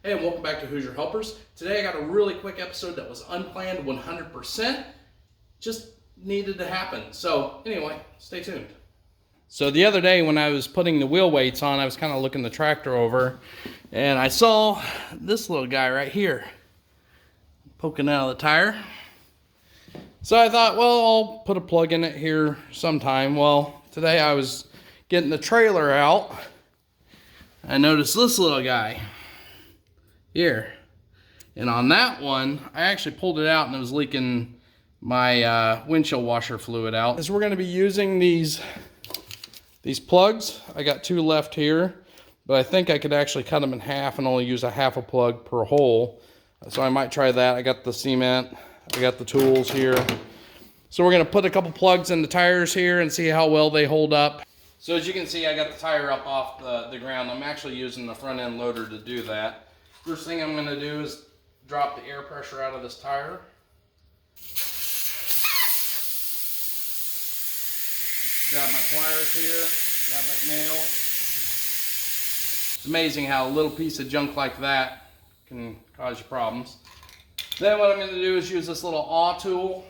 Hey, and welcome back to Who's Your Helpers. Today I got a really quick episode that was unplanned 100%. Just needed to happen. So anyway, stay tuned. So the other day when I was putting the wheel weights on, I was kind of looking the tractor over and I saw this little guy right here poking out of the tire. So I thought, well, I'll put a plug in it here sometime. Well, today I was getting the trailer out. I noticed this little guy here, and on that one I actually pulled it out and it was leaking my windshield washer fluid out. As we're going to be using these plugs, I got two left here, but I think I could actually cut them in half and only use a half a plug per hole, so I might try that. I got the cement, I got the tools here, so we're going to put a couple plugs in the tires here and see how well they hold up. So as you can see, I got the tire up off the ground. I'm actually using the front end loader to do that. First thing I'm going to do is drop the air pressure out of this tire. Grab my pliers here, grab that nail. It's amazing how a little piece of junk like that can cause you problems. Then what I'm going to do is use this little awl tool,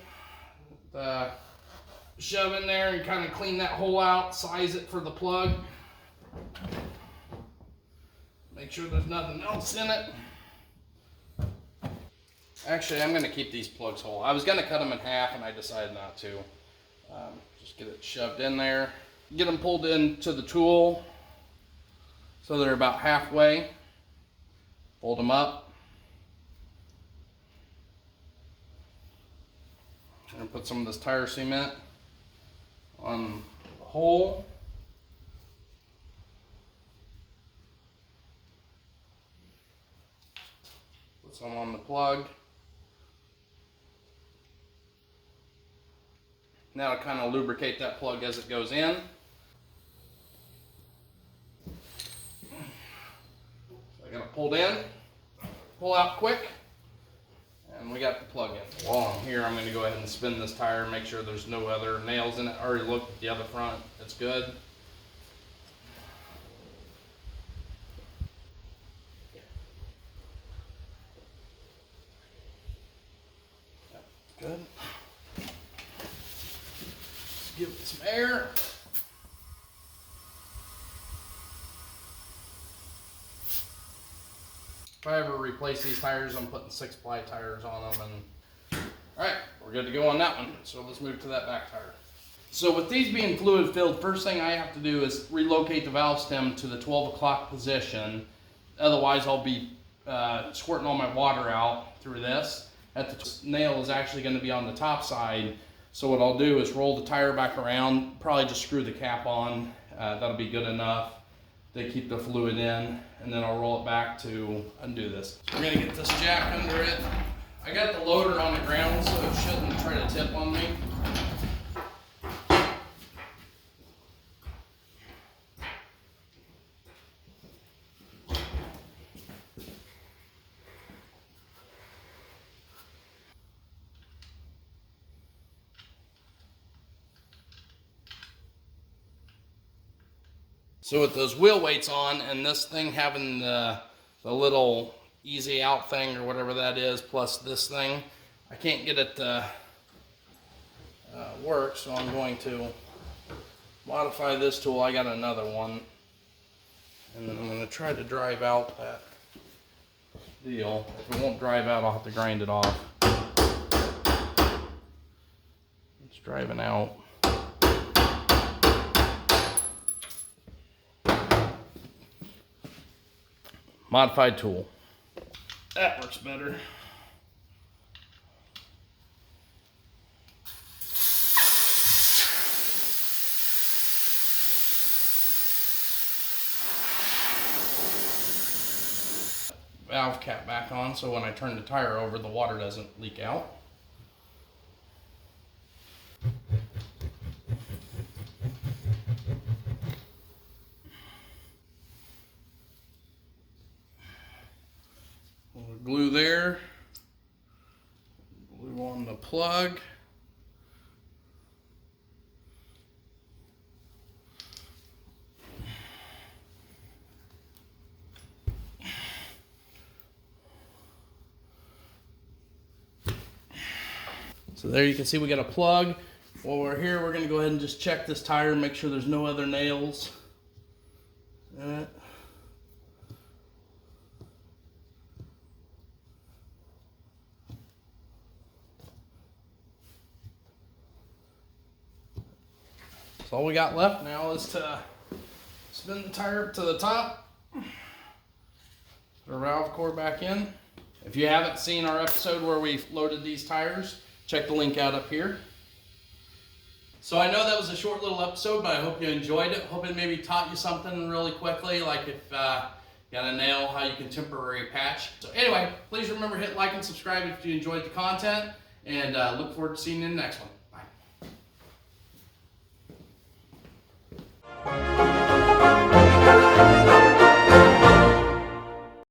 shove in there and kind of clean that hole out, size it for the plug. Make sure there's nothing else in it. Actually, I'm going to keep these plugs whole. I was going to cut them in half and I decided not to. Just get it shoved in there. Get them pulled into the tool so they're about halfway. Fold them up. I'm going to put some of this tire cement on the hole. Put some on the plug. Now to kind of lubricate that plug as it goes in. So I got it pulled in, pull out quick, and we got the plug in. While I'm here, I'm going to go ahead and spin this tire, make sure there's no other nails in it. I already looked at the other front, it's good. Good. Give it some air. If I ever replace these tires, I'm putting 6-ply tires on them. And alright, we're good to go on that one. So let's move to that back tire. So with these being fluid filled, first thing I have to do is relocate the valve stem to the 12 o'clock position. Otherwise I'll be squirting all my water out through this. The nail is actually going to be on the top side. So what I'll do is roll the tire back around, probably just screw the cap on. That'll be good enough to keep the fluid in, and then I'll roll it back to undo this. So we're gonna get this jack under it. I got the loader on the ground, so it shouldn't try to tip on me. So with those wheel weights on and this thing having the little easy out thing or whatever that is, plus this thing, I can't get it to work, so I'm going to modify this tool. I got another one, and then I'm going to try to drive out that deal. If it won't drive out, I'll have to grind it off. It's driving out. Modified tool. That works better. Valve cap back on so when I turn the tire over, the water doesn't leak out. Glue there, glue on the plug. So there you can see we got a plug. While we're here, we're going to go ahead and just check this tire and make sure there's no other nails in it. So all we got left now is to spin the tire up to the top, put a valve core back in. If you haven't seen our episode where we loaded these tires, check the link out up here. So I know that was a short little episode, but I hope you enjoyed it. Hope it maybe taught you something really quickly, like if you got a nail, how you can temporary patch. So anyway, please remember, hit like and subscribe if you enjoyed the content, and look forward to seeing you in the next one.